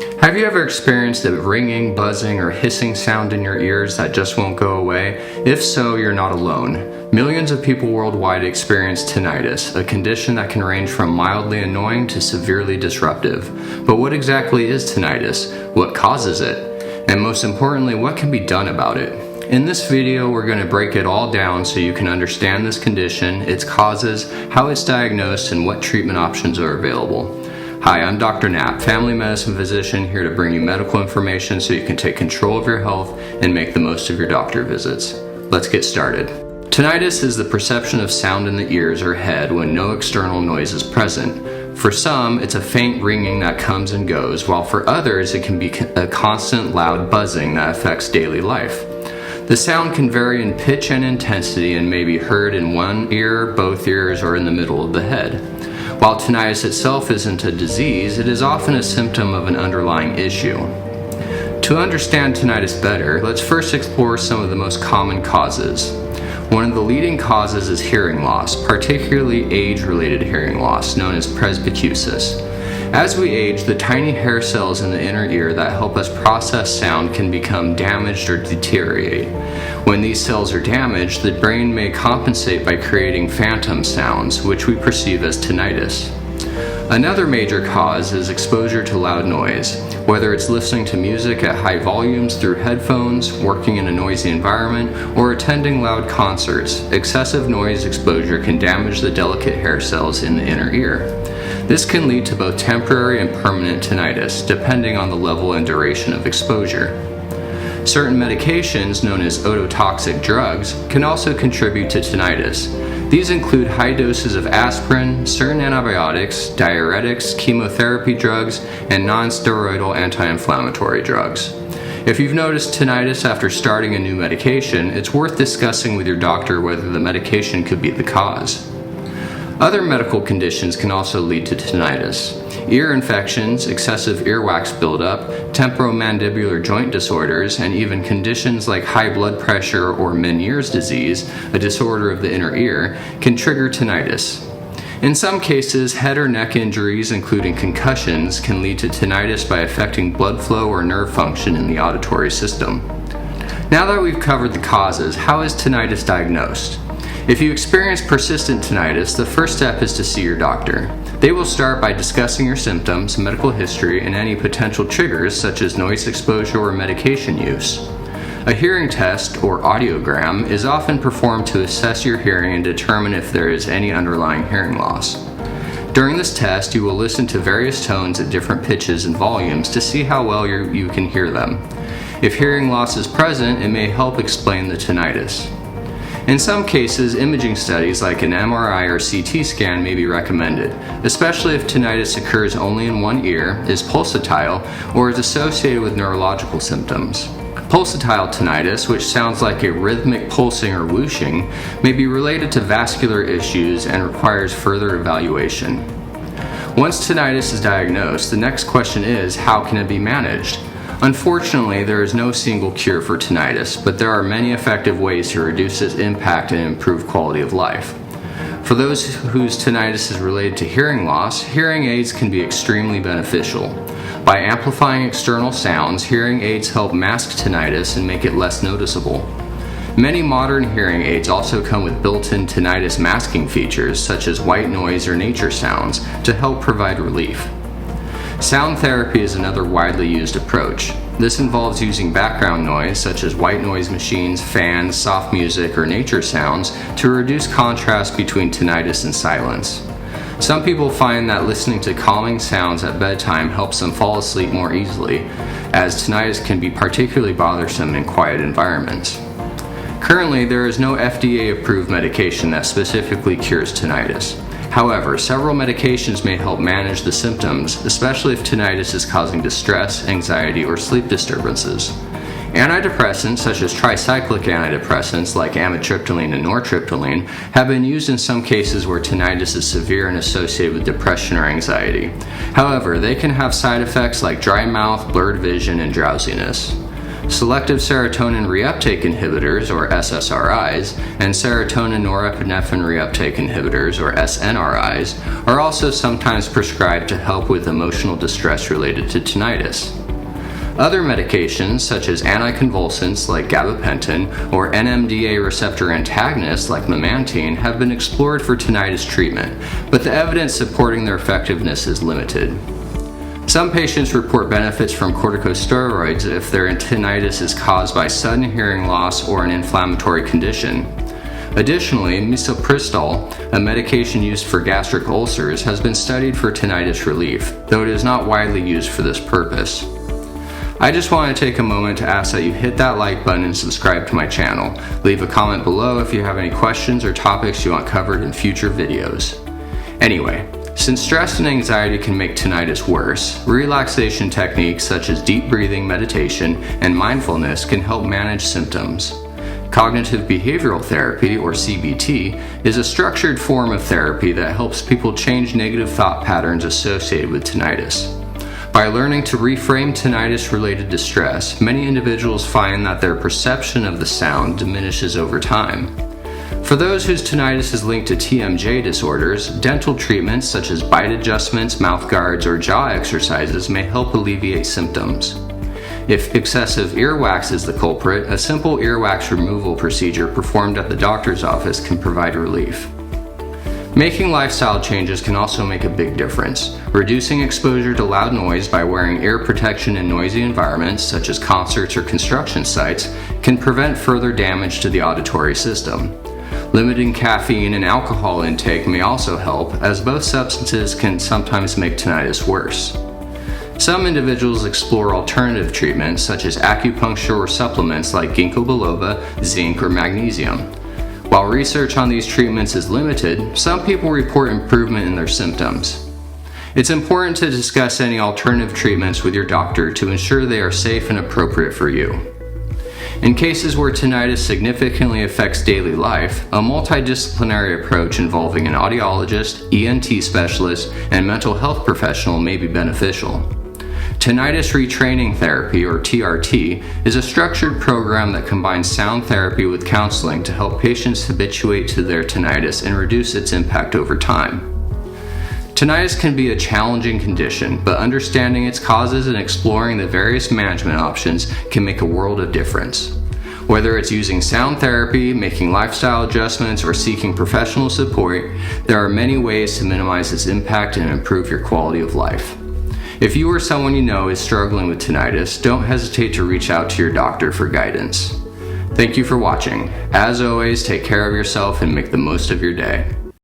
Have you ever experienced a ringing, buzzing, or hissing sound in your ears that just won't go away? If so, you're not alone. Millions of people worldwide experience tinnitus, a condition that can range from mildly annoying to severely disruptive. But what exactly is tinnitus? What causes it? And most importantly, what can be done about it? In this video, we're going to break it all down so you can understand this condition, its causes, how it's diagnosed, and what treatment options are available. Hi, I'm Dr. Knapp, family medicine physician, here to bring you medical information so you can take control of your health and make the most of your doctor visits. Let's get started. Tinnitus is the perception of sound in the ears or head when no external noise is present. For some, it's a faint ringing that comes and goes, while for others, it can be a constant loud buzzing that affects daily life. The sound can vary in pitch and intensity and may be heard in one ear, both ears, or in the middle of the head. While tinnitus itself isn't a disease, it is often a symptom of an underlying issue. To understand tinnitus better, let's first explore some of the most common causes. One of the leading causes is hearing loss, particularly age-related hearing loss, known as presbycusis. As we age, the tiny hair cells in the inner ear that help us process sound can become damaged or deteriorate. When these cells are damaged, the brain may compensate by creating phantom sounds, which we perceive as tinnitus. Another major cause is exposure to loud noise. Whether it's listening to music at high volumes through headphones, working in a noisy environment, or attending loud concerts, excessive noise exposure can damage the delicate hair cells in the inner ear. This can lead to both temporary and permanent tinnitus, depending on the level and duration of exposure. Certain medications, known as ototoxic drugs, can also contribute to tinnitus. These include high doses of aspirin, certain antibiotics, diuretics, chemotherapy drugs, and non-steroidal anti-inflammatory drugs. If you've noticed tinnitus after starting a new medication, it's worth discussing with your doctor whether the medication could be the cause. Other medical conditions can also lead to tinnitus. Ear infections, excessive earwax buildup, temporomandibular joint disorders, and even conditions like high blood pressure or Meniere's disease, a disorder of the inner ear, can trigger tinnitus. In some cases, head or neck injuries, including concussions, can lead to tinnitus by affecting blood flow or nerve function in the auditory system. Now that we've covered the causes, how is tinnitus diagnosed? If you experience persistent tinnitus, the first step is to see your doctor. They will start by discussing your symptoms, medical history, and any potential triggers such as noise exposure or medication use. A hearing test, or audiogram, is often performed to assess your hearing and determine if there is any underlying hearing loss. During this test, you will listen to various tones at different pitches and volumes to see how well you can hear them. If hearing loss is present, it may help explain the tinnitus. In some cases, imaging studies like an MRI or CT scan may be recommended, especially if tinnitus occurs only in one ear, is pulsatile, or is associated with neurological symptoms. Pulsatile tinnitus, which sounds like a rhythmic pulsing or whooshing, may be related to vascular issues and requires further evaluation. Once tinnitus is diagnosed, the next question is, how can it be managed? Unfortunately, there is no single cure for tinnitus, but there are many effective ways to reduce its impact and improve quality of life. For those whose tinnitus is related to hearing loss, hearing aids can be extremely beneficial. By amplifying external sounds, hearing aids help mask tinnitus and make it less noticeable. Many modern hearing aids also come with built-in tinnitus masking features such as white noise or nature sounds to help provide relief. Sound therapy is another widely used approach. This involves using background noise such as white noise machines, fans, soft music, or nature sounds to reduce contrast between tinnitus and silence. Some people find that listening to calming sounds at bedtime helps them fall asleep more easily, as tinnitus can be particularly bothersome in quiet environments. Currently, there is no FDA-approved medication that specifically cures tinnitus. However, several medications may help manage the symptoms, especially if tinnitus is causing distress, anxiety, or sleep disturbances. Antidepressants, such as tricyclic antidepressants like amitriptyline and nortriptyline, have been used in some cases where tinnitus is severe and associated with depression or anxiety. However, they can have side effects like dry mouth, blurred vision, and drowsiness. Selective serotonin reuptake inhibitors, or SSRIs, and serotonin norepinephrine reuptake inhibitors, or SNRIs, are also sometimes prescribed to help with emotional distress related to tinnitus. Other medications, such as anticonvulsants like gabapentin or NMDA receptor antagonists like memantine, have been explored for tinnitus treatment, but the evidence supporting their effectiveness is limited. Some patients report benefits from corticosteroids if their tinnitus is caused by sudden hearing loss or an inflammatory condition. Additionally, misoprostol, a medication used for gastric ulcers, has been studied for tinnitus relief, though it is not widely used for this purpose. I just want to take a moment to ask that you hit that like button and subscribe to my channel. Leave a comment below if you have any questions or topics you want covered in future videos. Anyway, since stress and anxiety can make tinnitus worse, relaxation techniques such as deep breathing, meditation, and mindfulness can help manage symptoms. Cognitive behavioral therapy, or CBT, is a structured form of therapy that helps people change negative thought patterns associated with tinnitus. By learning to reframe tinnitus-related distress, many individuals find that their perception of the sound diminishes over time. For those whose tinnitus is linked to TMJ disorders, dental treatments such as bite adjustments, mouth guards, or jaw exercises may help alleviate symptoms. If excessive earwax is the culprit, a simple earwax removal procedure performed at the doctor's office can provide relief. Making lifestyle changes can also make a big difference. Reducing exposure to loud noise by wearing ear protection in noisy environments, such as concerts or construction sites, can prevent further damage to the auditory system. Limiting caffeine and alcohol intake may also help, as both substances can sometimes make tinnitus worse. Some individuals explore alternative treatments, such as acupuncture or supplements like ginkgo biloba, zinc, or magnesium. While research on these treatments is limited, some people report improvement in their symptoms. It's important to discuss any alternative treatments with your doctor to ensure they are safe and appropriate for you. In cases where tinnitus significantly affects daily life, a multidisciplinary approach involving an audiologist, ENT specialist, and mental health professional may be beneficial. Tinnitus retraining therapy, or TRT, is a structured program that combines sound therapy with counseling to help patients habituate to their tinnitus and reduce its impact over time. Tinnitus can be a challenging condition, but understanding its causes and exploring the various management options can make a world of difference. Whether it's using sound therapy, making lifestyle adjustments, or seeking professional support, there are many ways to minimize its impact and improve your quality of life. If you or someone you know is struggling with tinnitus, don't hesitate to reach out to your doctor for guidance. Thank you for watching. As always, take care of yourself and make the most of your day.